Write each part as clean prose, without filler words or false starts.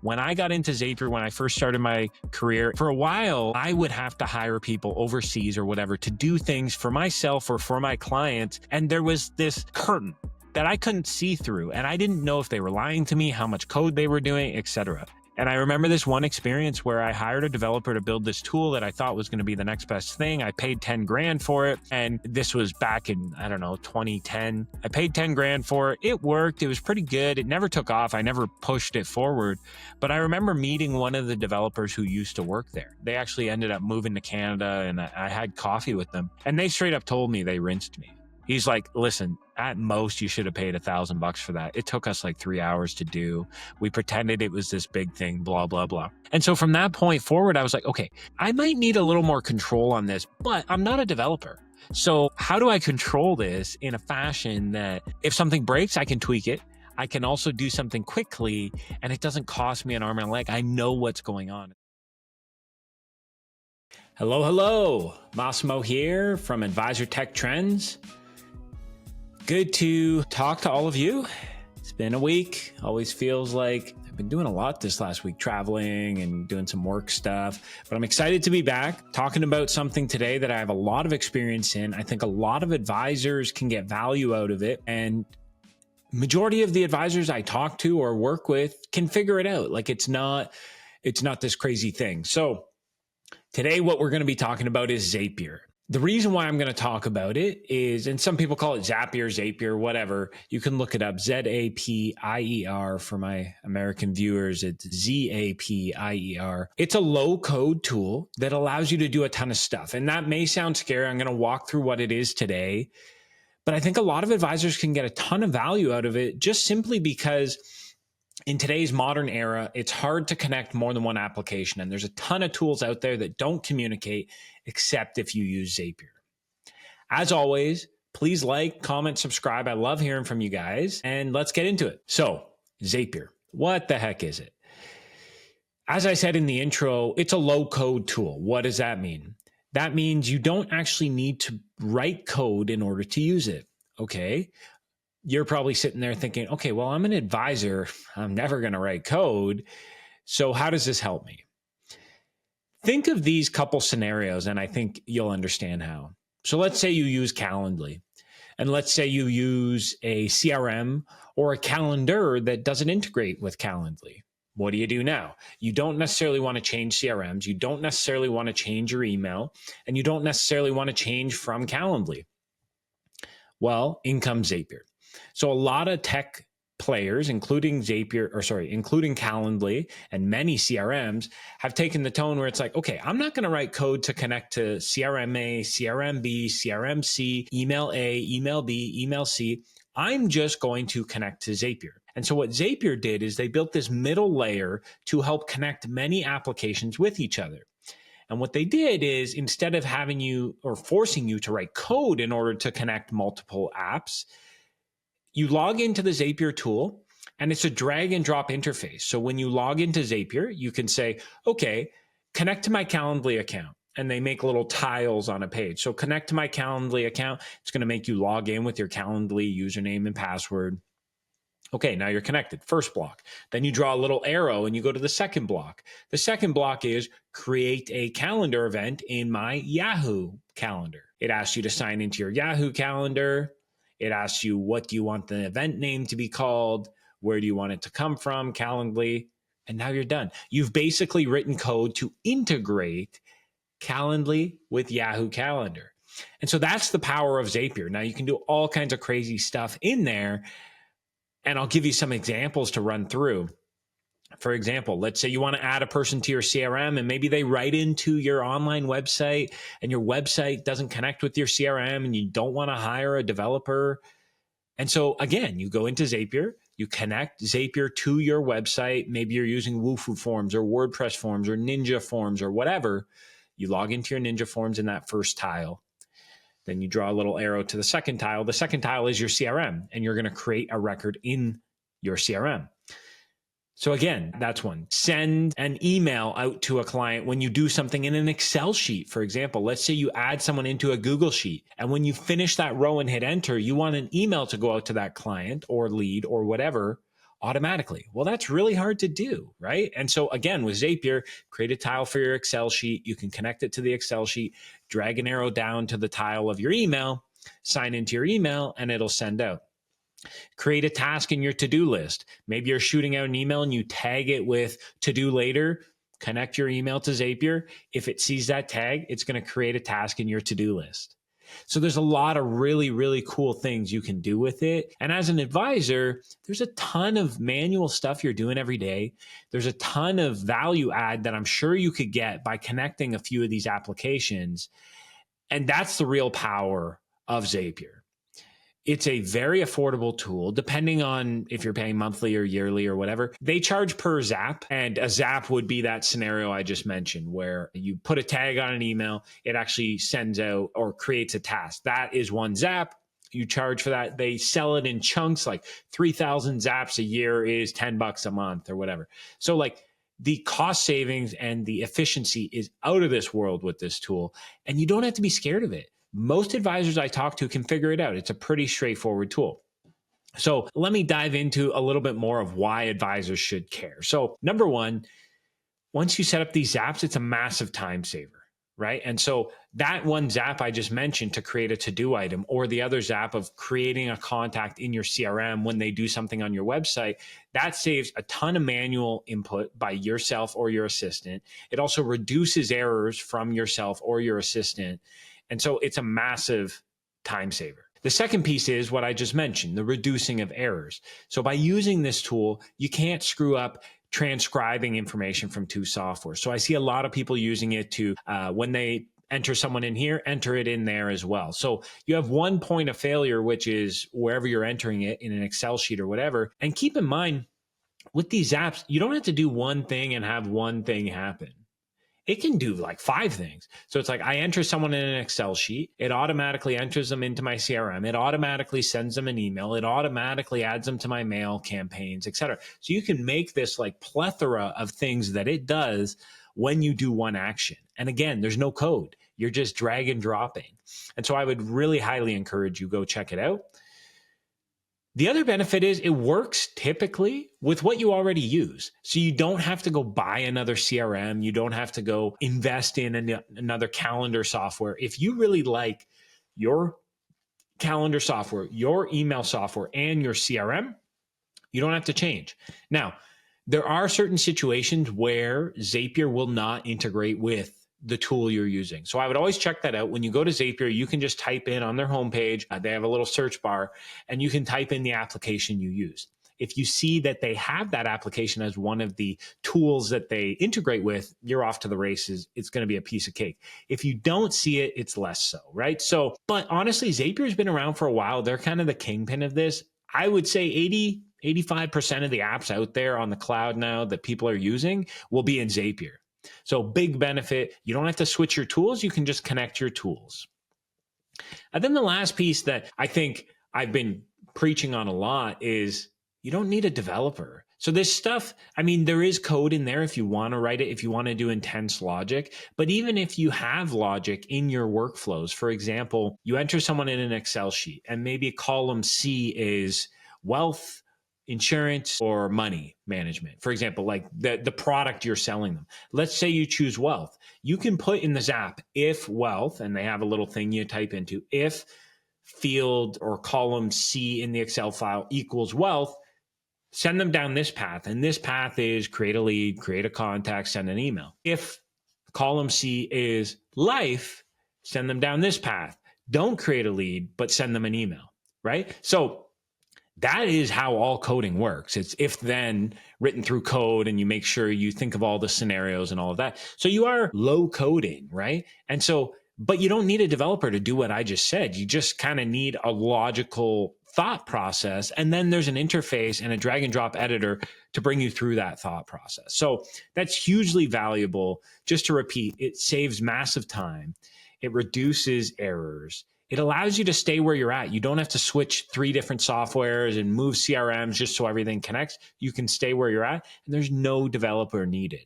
When I got into Zapier, when I first started my career, for a while, I would have to hire people overseas or whatever to do things for myself or for my clients. And there was this curtain that I couldn't see through. And I didn't know if they were lying to me, how much code they were doing, etc. And I remember this one experience where I hired a developer to build this tool that I thought was going to be the next best thing. I paid 10 grand for it. And this was back in, 2010. I paid 10 grand for it. It worked. It was pretty good. It never took off. I never pushed it forward. But I remember meeting one of the developers who used to work there. They actually ended up moving to Canada, and I had coffee with them. And they straight up told me they rinsed me. He's like, listen, at most you should have paid $1,000 for that. It took us like 3 hours to do. We pretended it was this big thing, blah, blah, blah. And so from that point forward, I was like, okay, I might need a little more control on this, but I'm not a developer. So how do I control this in a fashion that if something breaks, I can tweak it. I can also do something quickly and it doesn't cost me an arm and a leg. I know what's going on. Hello. Massimo here from Advisor Tech Trends. Good to talk to all of you. It's been a week. Always feels like I've been doing a lot this last week, traveling and doing some work stuff, but I'm excited to be back talking about something today that I have a lot of experience in. I think a lot of advisors can get value out of it, and majority of the advisors I talk to or work with can figure it out. Like it's not this crazy thing. So today what we're going to be talking about is Zapier. The reason why I'm going to talk about it is, and some people call it Zapier, Zapier, whatever. You can look it up, Zapier. For my American viewers, it's Zapier. It's a low-code tool that allows you to do a ton of stuff. And that may sound scary. I'm going to walk through what it is today. But I think a lot of advisors can get a ton of value out of it just simply because in today's modern era, it's hard to connect more than one application. And there's a ton of tools out there that don't communicate except if you use Zapier. As always, please like, comment, subscribe. I love hearing from you guys. And let's get into it. So Zapier, what the heck is it? As I said in the intro, it's a low-code tool. What does that mean? That means you don't actually need to write code in order to use it. Okay. You're probably sitting there thinking, okay, well, I'm an advisor. I'm never going to write code. So how does this help me? Think of these couple scenarios, and I think you'll understand how. So let's say you use Calendly, and let's say you use a CRM or a calendar that doesn't integrate with Calendly. What do you do now? You don't necessarily want to change CRMs. You don't necessarily want to change your email, and you don't necessarily want to change from Calendly. Well, in comes Zapier. So a lot of tech players, including Calendly and many CRMs, have taken the tone where it's like, okay, I'm not going to write code to connect to CRM A, CRM B, CRM C, email A, email B, email C. I'm just going to connect to Zapier. And so what Zapier did is they built this middle layer to help connect many applications with each other. And what they did is instead of having you or forcing you to write code in order to connect multiple apps, you log into the Zapier tool, and it's a drag and drop interface. So when you log into Zapier, you can say, okay, connect to my Calendly account. And they make little tiles on a page. So connect to my Calendly account. It's going to make you log in with your Calendly username and password. Okay, now you're connected. First block. Then you draw a little arrow and you go to the second block. The second block is create a calendar event in my Yahoo calendar. It asks you to sign into your Yahoo calendar. It asks you, what do you want the event name to be called? Where do you want it to come from? Calendly. And now you're done. You've basically written code to integrate Calendly with Yahoo Calendar. And so that's the power of Zapier. Now you can do all kinds of crazy stuff in there. And I'll give you some examples to run through. For example, let's say you want to add a person to your CRM and maybe they write into your online website and your website doesn't connect with your CRM and you don't want to hire a developer. And so again, you go into Zapier, you connect Zapier to your website. Maybe you're using Wufoo Forms or WordPress Forms or Ninja Forms or whatever. You log into your Ninja Forms in that first tile. Then you draw a little arrow to the second tile. The second tile is your CRM, and you're going to create a record in your CRM. So again, that's one. Send an email out to a client when you do something in an Excel sheet. For example, let's say you add someone into a Google Sheet, and when you finish that row and hit enter, you want an email to go out to that client or lead or whatever. automatically. Well, that's really hard to do, right? And so again, with Zapier, create a tile for your Excel sheet. You can connect it to the Excel sheet, drag an arrow down to the tile of your email, sign into your email, and it'll send out. Create a task in your to-do list. Maybe you're shooting out an email and you tag it with to do later. Connect your email to Zapier. If it sees that tag, it's going to create a task in your to-do list. So there's a lot of really, really cool things you can do with it. And as an advisor, there's a ton of manual stuff you're doing every day. There's a ton of value add that I'm sure you could get by connecting a few of these applications. And that's the real power of Zapier. It's a very affordable tool, depending on if you're paying monthly or yearly or whatever. They charge per zap, and a zap would be that scenario I just mentioned where you put a tag on an email, it actually sends out or creates a task. That is one zap. You charge for that. They sell it in chunks, like 3,000 zaps a year is $10 a month or whatever. So like the cost savings and the efficiency is out of this world with this tool, and you don't have to be scared of it. Most advisors I talk to can figure it out. It's a pretty straightforward tool. So let me dive into a little bit more of why advisors should care. So number one, once you set up these zaps, it's a massive time saver, right? And so that one zap I just mentioned to create a to-do item, or the other zap of creating a contact in your CRM when they do something on your website, that saves a ton of manual input by yourself or your assistant. It also reduces errors from yourself or your assistant. And so it's a massive time saver. The second piece is what I just mentioned, the reducing of errors. So by using this tool, you can't screw up transcribing information from two software. So I see a lot of people using it to, when they enter someone in here, enter it in there as well. So you have one point of failure, which is wherever you're entering it in an Excel sheet or whatever. And keep in mind, with these apps, you don't have to do one thing and have one thing happen. It can do like 5 things. So it's like I enter someone in an Excel sheet. It automatically enters them into my CRM. It automatically sends them an email. It automatically adds them to my mail campaigns, et cetera. So you can make this like plethora of things that it does when you do one action. And again, there's no code. You're just drag and dropping. And so I would really highly encourage you go check it out. The other benefit is it works typically with what you already use. So you don't have to go buy another CRM. You don't have to go invest in another calendar software. If you really like your calendar software, your email software, and your CRM, you don't have to change. Now, there are certain situations where Zapier will not integrate with the tool you're using. So I would always check that out. When you go to Zapier, you can just type in on their homepage, they have a little search bar, and you can type in the application you use. If you see that they have that application as one of the tools that they integrate with, you're off to the races. It's going to be a piece of cake. If you don't see it, it's less so, right? So, but honestly, Zapier has been around for a while. They're kind of the kingpin of this. I would say 85% of the apps out there on the cloud now that people are using will be in Zapier. So big benefit, you don't have to switch your tools, you can just connect your tools. And then the last piece that I think I've been preaching on a lot is you don't need a developer. So this stuff, I mean, there is code in there if you want to write it, if you want to do intense logic, but even if you have logic in your workflows, for example, you enter someone in an Excel sheet and maybe column C is wealth, insurance, or money management. For example, like the product you're selling them. Let's say you choose wealth. You can put in the Zap, if wealth, and they have a little thing you type into, if field or column C in the Excel file equals wealth, send them down this path. And this path is create a lead, create a contact, send an email. If column C is life, send them down this path. Don't create a lead, but send them an email, right? So that is how all coding works. It's if then written through code, and you make sure you think of all the scenarios and all of that. So you are low coding, right? And so, but you don't need a developer to do what I just said. You just kind of need a logical thought process. And then there's an interface and a drag and drop editor to bring you through that thought process. So that's hugely valuable. Just to repeat, it saves massive time. It reduces errors. It allows you to stay where you're at. You don't have to switch 3 different softwares and move CRMs just so everything connects. You can stay where you're at, and there's no developer needed.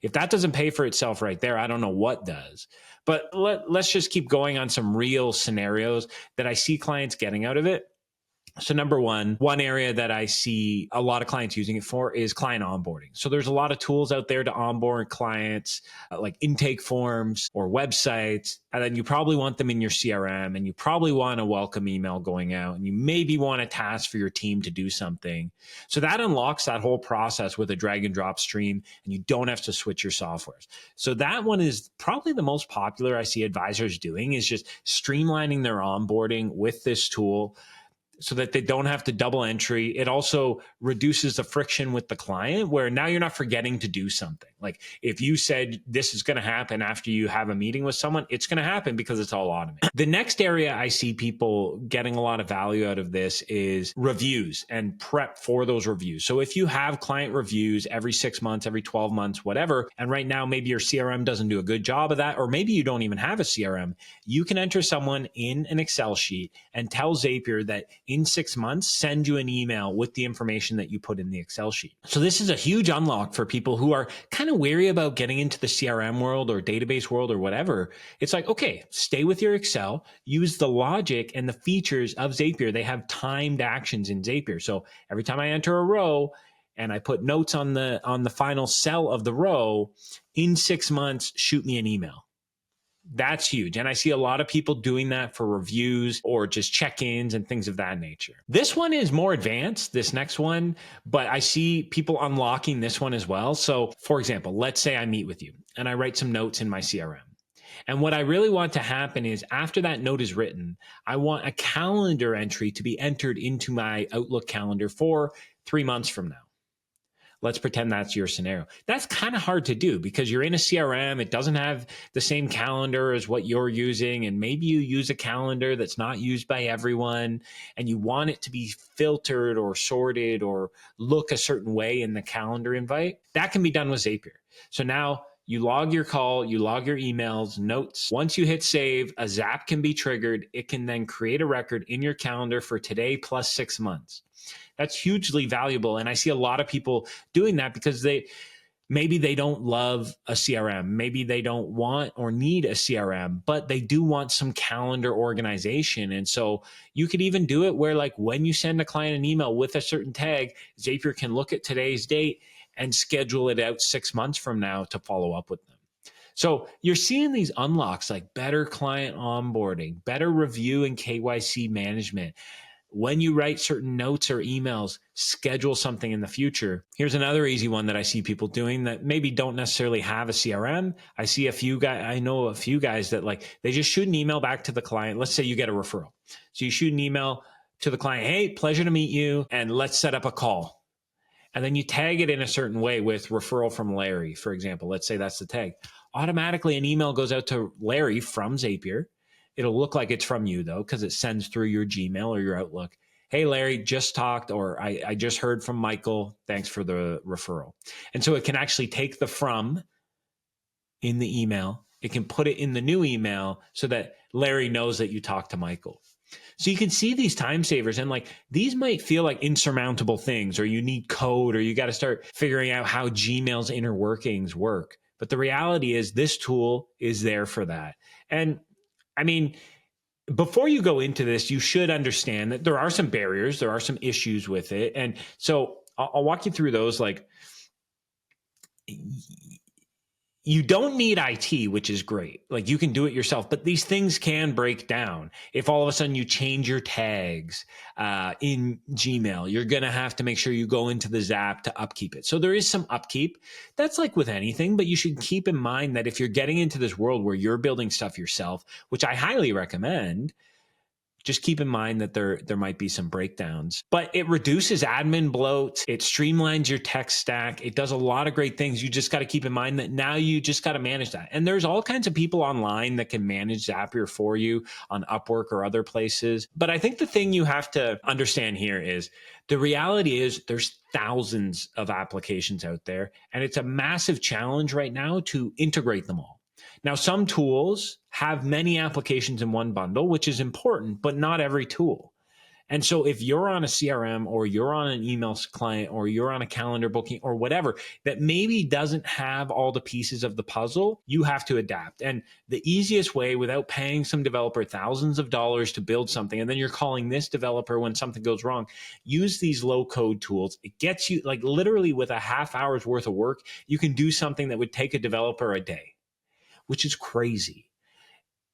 If that doesn't pay for itself right there, I don't know what does. But let's just keep going on some real scenarios that I see clients getting out of it. So number one area that I see a lot of clients using it for is client onboarding. So there's a lot of tools out there to onboard clients, like intake forms or websites. And then you probably want them in your CRM, and you probably want a welcome email going out, and you maybe want a task for your team to do something. So that unlocks that whole process with a drag and drop stream, and you don't have to switch your softwares. So that one is probably the most popular I see advisors doing, is just streamlining their onboarding with this tool, so that they don't have to double entry. It also reduces the friction with the client, where now you're not forgetting to do something. Like if you said this is going to happen after you have a meeting with someone, it's going to happen because it's all automated. The next area I see people getting a lot of value out of this is reviews and prep for those reviews. So if you have client reviews every 6 months, every 12 months, whatever, and right now maybe your CRM doesn't do a good job of that, or maybe you don't even have a CRM, you can enter someone in an Excel sheet and tell Zapier that in 6 months, send you an email with the information that you put in the Excel sheet. So this is a huge unlock for people who are kind of wary about getting into the CRM world or database world or whatever. It's like, okay, stay with your Excel, use the logic and the features of Zapier. They have timed actions in Zapier. So every time I enter a row and I put notes on the final cell of the row, in 6 months, shoot me an email. That's huge. And I see a lot of people doing that for reviews or just check-ins and things of that nature. This one is more advanced, this next one, but I see people unlocking this one as well. So for example, let's say I meet with you and I write some notes in my CRM. And what I really want to happen is, after that note is written, I want a calendar entry to be entered into my Outlook calendar for 3 months from now. Let's pretend that's your scenario. That's kind of hard to do because you're in a CRM. It doesn't have the same calendar as what you're using. And maybe you use a calendar that's not used by everyone, and you want it to be filtered or sorted or look a certain way in the calendar invite. That can be done with Zapier. So now you log your call, you log your emails, notes. Once you hit save, a zap can be triggered. It can then create a record in your calendar for today plus 6 months. That's hugely valuable. And I see a lot of people doing that because maybe they don't love a CRM. Maybe they don't want or need a CRM, but they do want some calendar organization. And so you could even do it where, like, when you send a client an email with a certain tag, Zapier can look at today's date and schedule it out 6 months from now to follow up with them. So you're seeing these unlocks, like better client onboarding, better review and KYC management. When you write certain notes or emails, schedule something in the future. Here's another easy one that I see people doing that maybe don't necessarily have a CRM. I know a few guys that, like, they just shoot an email back to the client. Let's say you get a referral. So you shoot an email to the client, hey, pleasure to meet you, and let's set up a call. And then you tag it in a certain way with referral from Larry, for example. Let's say that's the tag. Automatically, an email goes out to Larry from Zapier. It'll look like it's from you, though, because it sends through your Gmail or your Outlook. Hey, Larry, just talked, or I just heard from Michael. Thanks for the referral. And so it can actually take the from in the email. It can put it in the new email so that Larry knows that you talked to Michael. So you can see these time savers, and, like, these might feel like insurmountable things, or you need code, or you got to start figuring out how Gmail's inner workings work. But the reality is this tool is there for that. And I mean, before you go into this, you should understand that there are some barriers, there are some issues with it. And so I'll walk you through those. Like, you don't need IT, which is great. Like, you can do it yourself, but these things can break down. If all of a sudden you change your tags in Gmail, you're going to have to make sure you go into the Zap to upkeep it. So there is some upkeep. That's like with anything, but you should keep in mind that if you're getting into this world where you're building stuff yourself, which I highly recommend, just keep in mind that there might be some breakdowns. But it reduces admin bloat. It streamlines your tech stack. It does a lot of great things. You just got to keep in mind that now you just got to manage that. And there's all kinds of people online that can manage Zapier for you on Upwork or other places. But I think the thing you have to understand here is the reality is there's thousands of applications out there, and it's a massive challenge right now to integrate them all. Now, some tools have many applications in one bundle, which is important, but not every tool. And so if you're on a CRM or you're on an email client or you're on a calendar booking or whatever that maybe doesn't have all the pieces of the puzzle, you have to adapt. And the easiest way, without paying some developer thousands of dollars to build something, and then you're calling this developer when something goes wrong, use these low code tools. It gets you, like, literally with a half hour's worth of work, you can do something that would take a developer a day, which is crazy.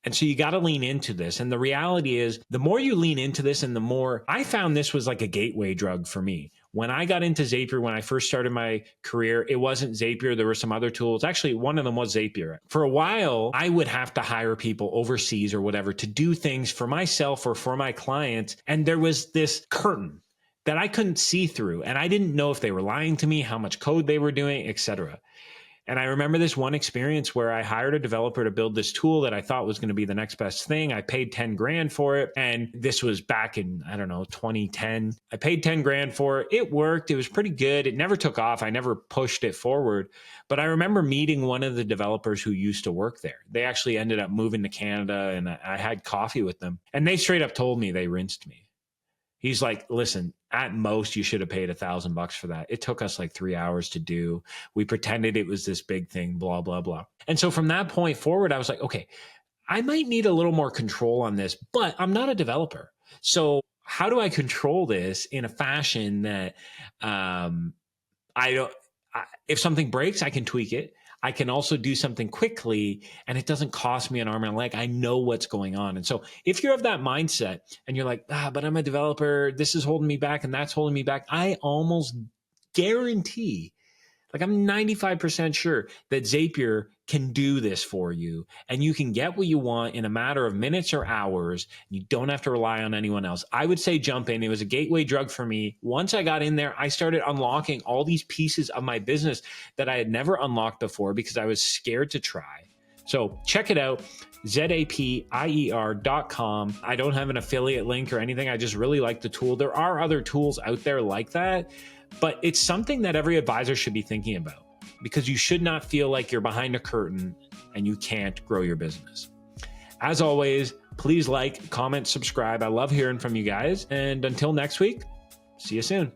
And so you got to lean into this. And the reality is, the more you lean into this and the more, I found this was like a gateway drug for me. When I got into Zapier, when I first started my career, it wasn't Zapier. There were some other tools. Actually, one of them was Zapier. For a while, I would have to hire people overseas or whatever to do things for myself or for my clients. And there was this curtain that I couldn't see through. And I didn't know if they were lying to me, how much code they were doing, etc. And I remember this one experience where I hired a developer to build this tool that I thought was going to be the next best thing. I paid 10 grand for it. And this was back in, I don't know, 2010. I paid 10 grand for it. It worked. It was pretty good. It never took off. I never pushed it forward. But I remember meeting one of the developers who used to work there. They actually ended up moving to Canada, and I had coffee with them. And they straight up told me they rinsed me. He's like, listen, at most, you should have paid $1,000 for that. It took us like 3 hours to do. We pretended it was this big thing, blah, blah, blah. And so from that point forward, I was like, okay, I might need a little more control on this, but I'm not a developer. So how do I control this in a fashion that if something breaks, I can tweak it. I can also do something quickly and it doesn't cost me an arm and a leg. I know what's going on. And so if you're of that mindset and you're like, but I'm a developer, this is holding me back and that's holding me back, I almost guarantee, like I'm 95% sure that Zapier can do this for you and you can get what you want in a matter of minutes or hours. You don't have to rely on anyone else. I would say jump in. It was a gateway drug for me. Once I got in there, I started unlocking all these pieces of my business that I had never unlocked before because I was scared to try. So check it out, zapier.com. I don't have an affiliate link or anything. I just really like the tool. There are other tools out there like that, but it's something that every advisor should be thinking about because you should not feel like you're behind a curtain and you can't grow your business. As always, please like, comment, subscribe. I love hearing from you guys. And until next week, see you soon.